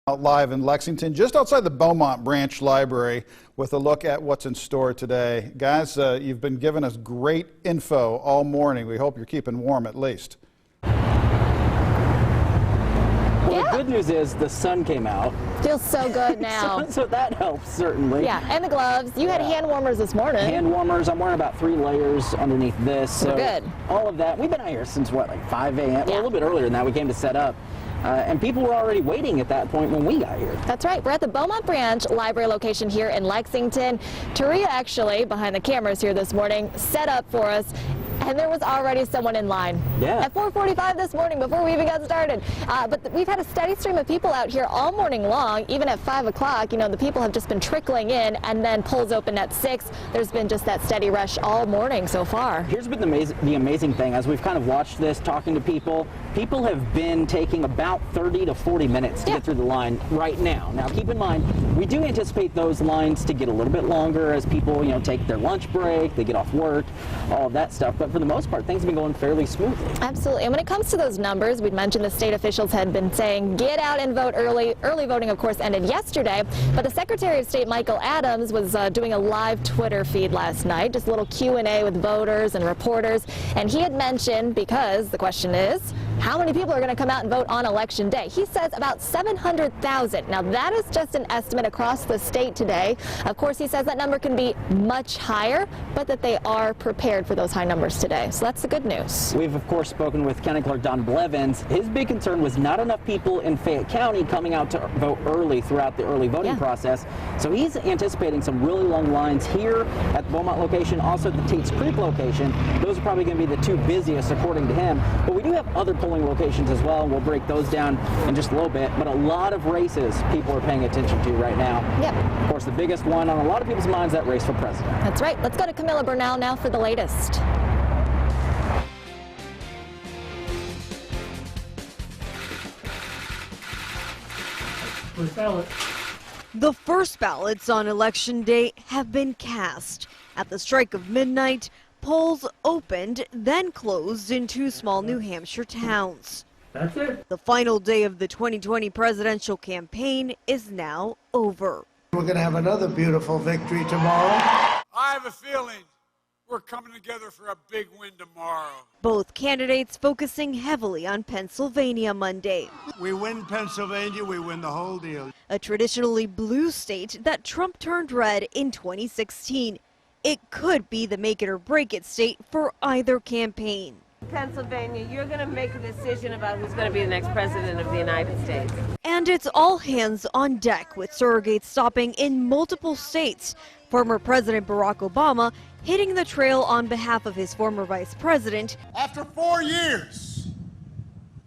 Live in Lexington, just outside the Beaumont Branch Library, with a look at what's in store today. Guys, you've been giving us great info all morning. We hope you're keeping warm at least. Well, the good news is the sun came out. Feels so good now. so that helps, certainly. Yeah, and the gloves. You had hand warmers this morning. Hand warmers. I'm wearing about 3 layers underneath this. So good. All of that. We've been out here since, what, like 5 a.m.? Yeah. Well, a little bit earlier than that. We came to set up. And people were already waiting at that point when we got here. That's right. We're at the Beaumont Branch Library location here in Lexington. Taria actually, behind the cameras here this morning, set up for us. And there was already someone in line. Yeah. At 4:45 this morning before we even got started. But we've had a steady stream of people out here all morning long. Even at 5 o'clock, you know, the people have just been trickling in, and then polls open at 6. There's been just that steady rush all morning so far. Here's been the amazing thing. As we've kind of watched this, talking to people, people have been taking about 30 to 40 minutes to get through the line right now. Now, keep in mind, we do anticipate those lines to get a little bit longer as people, you know, take their lunch break, they get off work, all of that stuff. But for the most part, things have been going fairly smoothly. Absolutely. And when it comes to those numbers, we'd mentioned the state officials had been saying get out and vote early. Early voting, of course, ended yesterday. But the Secretary of State, Michael Adams, was doing a live Twitter feed last night, just a little Q&A with voters and reporters. And he had mentioned, because the question is, how many people are going to come out and vote on Election Day? He says about 700,000. Now, that is just an estimate across the state today. Of course, he says that number can be much higher, but that they are prepared for those high numbers today. So that's the good news. We've, of course, spoken with County Clerk Don Blevins. His big concern was not enough people in Fayette County coming out to vote early throughout the early voting process. So he's anticipating some really long lines here at the Beaumont location, also at the Tate's Creek location. Those are probably going to be the 2 busiest, according to him. But we do have other polling locations as well, and we'll break those down in just a little bit. But a lot of races people are paying attention to right now. Yep. Of course, the biggest one on a lot of people's minds, that race for president. That's right. Let's go to Camilla Bernal now for the latest. The first ballots on Election Day have been cast. At the strike of midnight, polls opened, then closed in 2 small New Hampshire towns. That's it. The final day of the 2020 presidential campaign is now over. We're going to have another beautiful victory tomorrow. I have a feeling we're coming together for a big win tomorrow. Both candidates focusing heavily on Pennsylvania Monday, We win Pennsylvania, we win the whole deal. a traditionally blue state that Trump turned red in 2016. It could be the make it or break it state for either campaign. Pennsylvania, you're going to make a decision about who's going to be the next president of the United States. And it's all hands on deck, with surrogates stopping in multiple states. Former President Barack Obama hitting the trail on behalf of his former vice president. After 4 years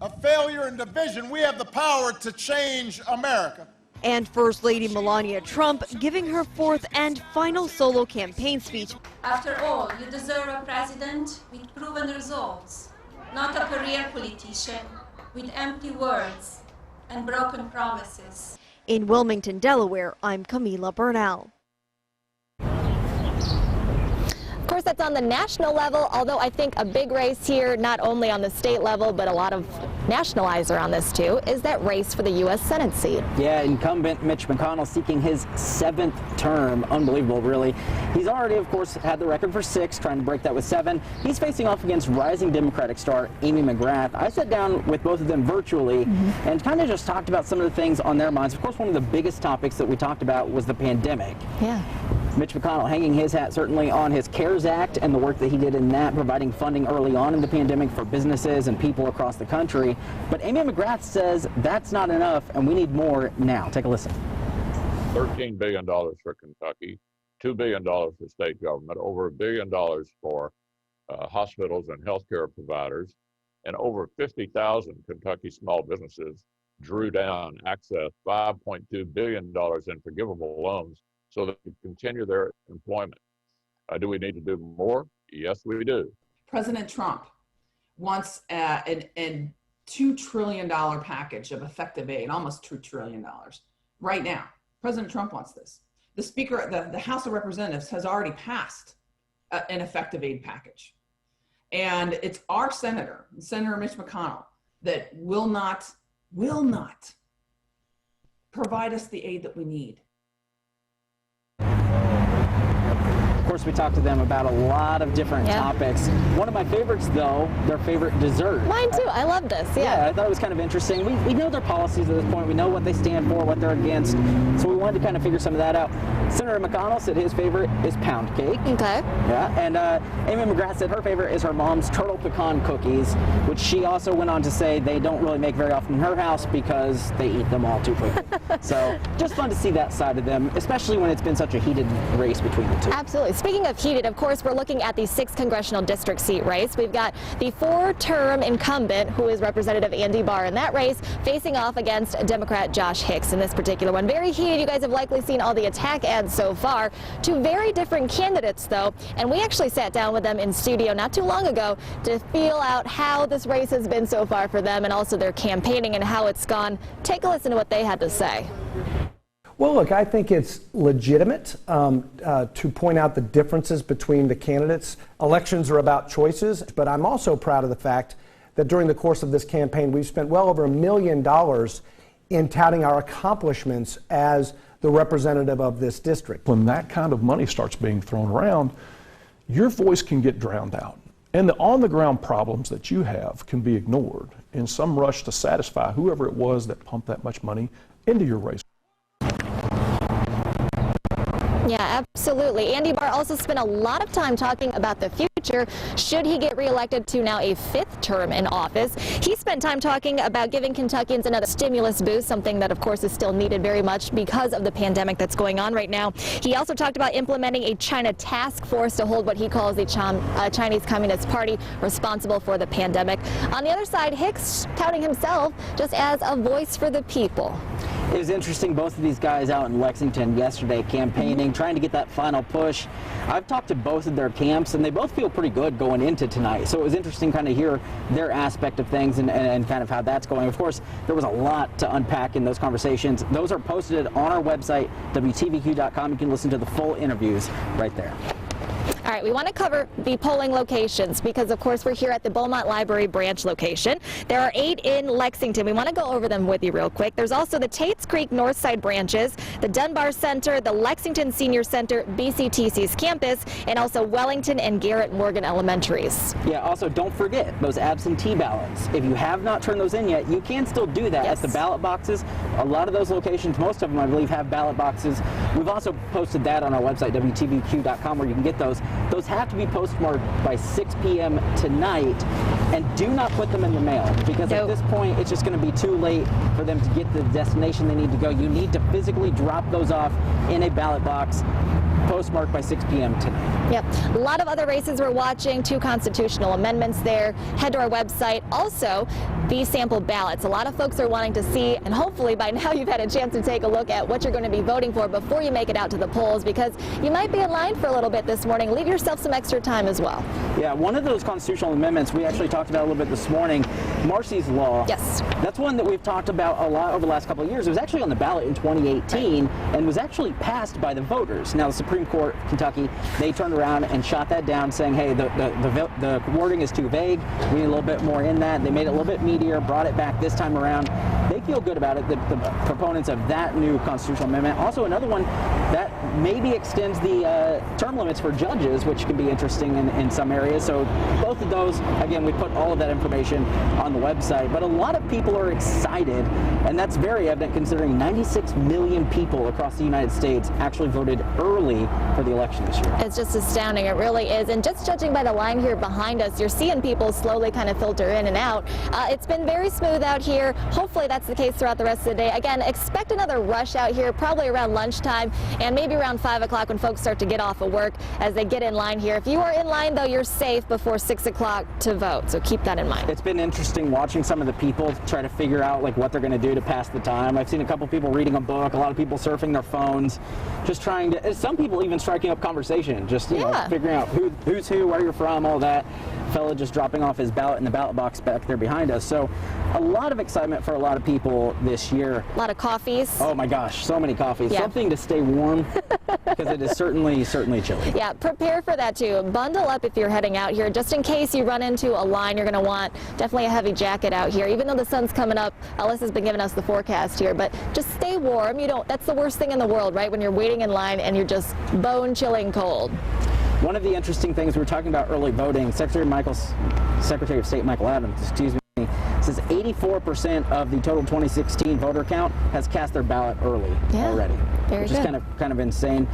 of failure and division, we have the power to change America. And First Lady Melania Trump giving her 4th and final solo campaign speech. After all, you deserve a president with proven results, not a career politician with empty words and broken promises. In Wilmington, Delaware, I'm Camila Bernal. Of course, that's on the national level, although I think a big race here, not only on the state level, but a lot of national eyes are on this too, is that race for the U.S. Senate seat. Yeah, incumbent Mitch McConnell seeking his 7th term. Unbelievable, really. He's already, of course, had the record for 6, trying to break that with 7. He's facing off against rising Democratic star Amy McGrath. I sat down with both of them virtually and kind of just talked about some of the things on their minds. Of course, one of the biggest topics that we talked about was the pandemic. Yeah. Mitch McConnell hanging his hat certainly on his CARES Act and the work that he did in that, providing funding early on in the pandemic for businesses and people across the country. But Amy McGrath says that's not enough and we need more now. Take a listen. $13 billion for Kentucky, $2 billion for state government, over $1 billion for hospitals and healthcare providers, and over 50,000 Kentucky small businesses drew down access $5.2 billion in forgivable loans so that they continue their employment. Do we need to do more? Yes, we do. President Trump wants a $2 trillion package of effective aid, almost $2 trillion right now. President Trump wants this. The Speaker, the House of Representatives has already passed an effective aid package. And it's our Senator Mitch McConnell, that will not provide us the aid that we need. Of course, we talked to them about a lot of different topics. One of my favorites, though, their favorite dessert. Mine too. I love this. Yeah, I thought it was kind of interesting. We know their policies at this point. We know what they stand for, what they're against. So we wanted to kind of figure some of that out. Senator McConnell said his favorite is pound cake. Okay. Yeah, and Amy McGrath said her favorite is her mom's turtle pecan cookies, which she also went on to say they don't really make very often in her house because they eat them all too quickly. So just fun to see that side of them, especially when it's been such a heated race between the two. Absolutely. Speaking of heated, of course, we're looking at the 6th congressional district seat race. We've got the 4-term incumbent, who is Representative Andy Barr in that race, facing off against Democrat Josh Hicks in this particular one. Very heated. You guys have likely seen all the attack ads so far. Two very different candidates, though, and we actually sat down with them in studio not too long ago to feel out how this race has been so far for them and also their campaigning and how it's gone. Take a listen to what they had to say. Well, look, I think it's legitimate to point out the differences between the candidates. Elections are about choices, but I'm also proud of the fact that during the course of this campaign, we've spent well over $1 million in touting our accomplishments as the representative of this district. When that kind of money starts being thrown around, your voice can get drowned out. And the on-the-ground problems that you have can be ignored in some rush to satisfy whoever it was that pumped that much money into your race. Yeah, absolutely. Andy Barr also spent a lot of time talking about the future should he get reelected to now a 5th term in office. He spent time talking about giving Kentuckians another stimulus boost, something that of course is still needed very much because of the pandemic that's going on right now. He also talked about implementing a China task force to hold what he calls the Chinese Communist Party responsible for the pandemic. On the other side, Hicks touting himself just as a voice for the people. It was interesting, both of these guys out in Lexington yesterday campaigning, trying to get that final push. I've talked to both of their camps, and they both feel pretty good going into tonight. So it was interesting kind of hear their aspect of things and kind of how that's going. Of course, there was a lot to unpack in those conversations. Those are posted on our website, WTVQ.com. You can listen to the full interviews right there. All right, we want to cover the polling locations because, of course, we're here at the Beaumont Library branch location. There are 8 in Lexington. We want to go over them with you real quick. There's also the Tates Creek Northside branches, the Dunbar Center, the Lexington Senior Center, BCTC's campus, and also Wellington and Garrett Morgan Elementaries. Yeah, also don't forget those absentee ballots. If you have not turned those in yet, you can still do that at the ballot boxes. A lot of those locations, most of them, I believe, have ballot boxes. We've also posted that on our website, WTVQ.com, where you can get those. Those have to be postmarked by 6 p.m. tonight, and do not put them in the mail because at this point it's just going to be too late for them to get to the destination they need to go. You need to physically drop those off in a ballot box, postmarked by 6 p.m. tonight. Yep. A lot of other races we're watching, 2 constitutional amendments there. Head to our website. Also, these sample ballots. A lot of folks are wanting to see, and hopefully by now you've had a chance to take a look at what you're going to be voting for before you make it out to the polls, because you might be in line for a little bit this morning. Leave yourself some extra time as well. Yeah, one of those constitutional amendments we actually talked about a little bit this morning, Marcy's Law. Yes. That's one that we've talked about a lot over the last couple of years. It was actually on the ballot in 2018 and was actually passed by the voters. Now, the Supreme Court of Kentucky, they turned around and shot that down, saying, hey, the wording is too vague. We need a little bit more in that. They made it a little bit meatier, brought it back this time around. They feel good about it, the proponents of that new constitutional amendment. Also, another one that maybe extends the term limits for judges, which can be interesting in some areas. So both of those, again, we put all of that information on the website. But a lot of people are excited, and that's very evident considering 96 million people across the United States actually voted early for the election this year. It's just astounding. It really is. And just judging by the line here behind us, you're seeing people slowly kind of filter in and out. It's been very smooth out here. Hopefully that's the case throughout the rest of the day. Again, expect another rush out here probably around lunchtime and maybe around 5 o'clock when folks start to get off of work as they get in line here. If you are in line, though, you're safe before 6 o'clock to vote. So keep that in mind. It's been interesting watching some of the people try to figure out like what they're going to do to pass the time. I've seen a couple people reading a book, a lot of people surfing their phones, just trying to, some people even striking up conversation, just you know, figuring out who's who, where you're from, all that. Fella just dropping off his ballot in the ballot box back there behind us. So So a lot of excitement for a lot of people this year. A lot of coffees. Oh my gosh, so many coffees. Yeah. Something to stay warm because it is certainly chilly. Yeah, prepare for that too. Bundle up if you're heading out here. Just in case you run into a line, you're going to want definitely a heavy jacket out here. Even though the sun's coming up, Alyssa's been giving us the forecast here, but just stay warm. That's the worst thing in the world, right? When you're waiting in line and you're just bone-chilling cold. One of the interesting things we were talking about early voting, Secretary of State Michael Adams, says 84% of the total 2016 voter count has cast their ballot early already, which is kind of insane.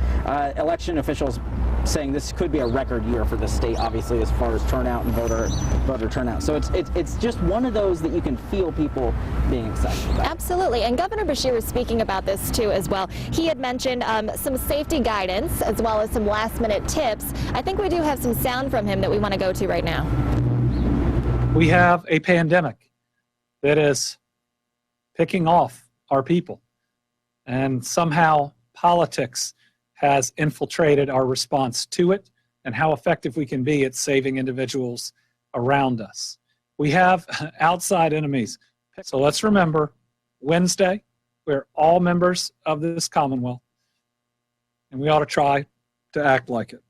Election officials saying this could be a record year for the state, obviously, as far as turnout and voter turnout. So it's just one of those that you can feel people being excited about. Absolutely, and Governor Beshear was speaking about this too as well. He had mentioned some safety guidance as well as some last-minute tips. I think we do have some sound from him that we want to go to right now. We have a pandemic that is picking off our people, and somehow politics has infiltrated our response to it and how effective we can be at saving individuals around us. We have outside enemies. So let's remember, Wednesday, we're all members of this Commonwealth, and we ought to try to act like it.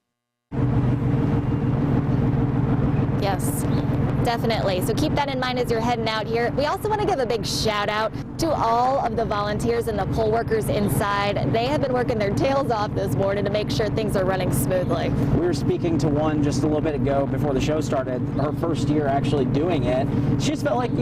Yes. Definitely. So keep that in mind as you're heading out here. We also want to give a big shout out to all of the volunteers and the poll workers inside. They have been working their tails off this morning to make sure things are running smoothly. We were speaking to one just a little bit ago before the show started, her first year actually doing it. She just felt like,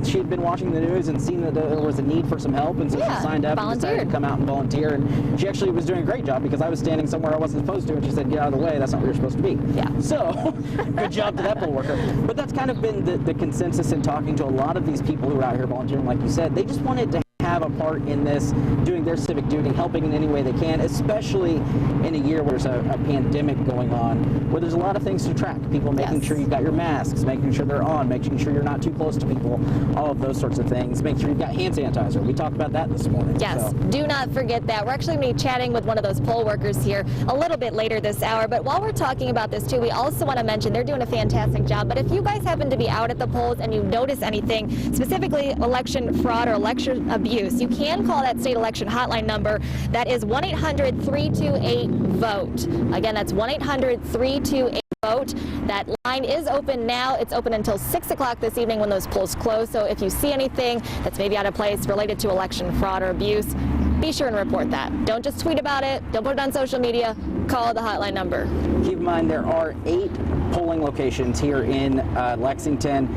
she had been watching the news and seen that there was a need for some help, and so she signed up and decided to come out and volunteer. And she actually was doing a great job because I was standing somewhere I wasn't supposed to, and she said, get out of the way, that's not where you're supposed to be. Yeah. So, good job to that poll worker. But that's kind of been the consensus in talking to a lot of these people who are out here volunteering, like you said. They just wanted to have a part in this, doing their civic duty, helping in any way they can, especially in a year where there's a pandemic going on, where there's a lot of things to track. People making sure you've got your masks, making sure they're on, making sure you're not too close to people, all of those sorts of things. Make sure you've got hand sanitizer. We talked about that this morning. Yes, do not forget that. We're actually going to be chatting with one of those poll workers here a little bit later this hour, but while we're talking about this too, we also want to mention they're doing a fantastic job, but if you guys happen to be out at the polls and you notice anything, specifically election fraud or election abuse, you can call that state election hotline number. That is 1-800-328-VOTE. Again, that's 1-800-328-VOTE. That line is open now. It's open until 6 o'clock this evening when those polls close. So if you see anything that's maybe out of place related to election fraud or abuse, be sure and report that. Don't just tweet about it. Don't put it on social media. Call the hotline number. Keep in mind there are 8 polling locations here in Lexington.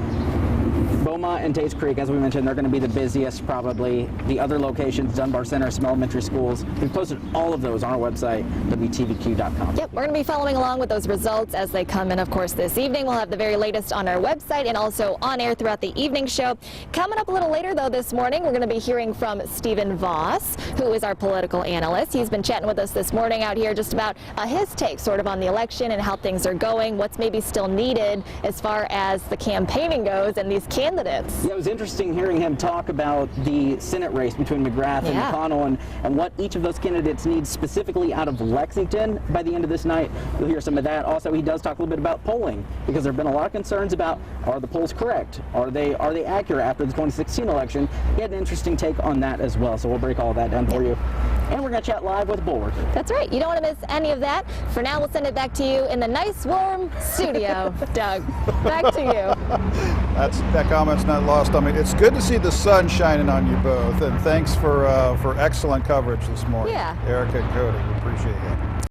Beaumont and Tates Creek, as we mentioned, they're going to be the busiest probably. The other locations, Dunbar Center, some elementary schools, we've posted all of those on our website, WTVQ.com. Yep, we're going to be following along with those results as they come in, of course, this evening. We'll have the very latest on our website and also on air throughout the evening show. Coming up a little later, though, this morning, we're going to be hearing from Stephen Voss, who is our political analyst. He's been chatting with us this morning out here just about his take sort of on the election and how things are going, what's maybe still needed as far as the campaigning goes and these candidates. Yeah, it was interesting hearing him talk about the Senate race between McGrath and McConnell and what each of those candidates need specifically out of Lexington by the end of this night. You'll hear some of that. Also, he does talk a little bit about polling because there have been a lot of concerns about, are the polls correct? Are they accurate after the 2016 election? He had an interesting take on that as well, so we'll break all that down for you. And we're going to chat live with Bullard. That's right. You don't want to miss any of that. For now, we'll send it back to you in the nice, warm studio. Doug, back to you. That comment's not lost on me. It's good to see the sun shining on you both, and thanks for excellent coverage this morning. Yeah. Erica and Cody, we appreciate it.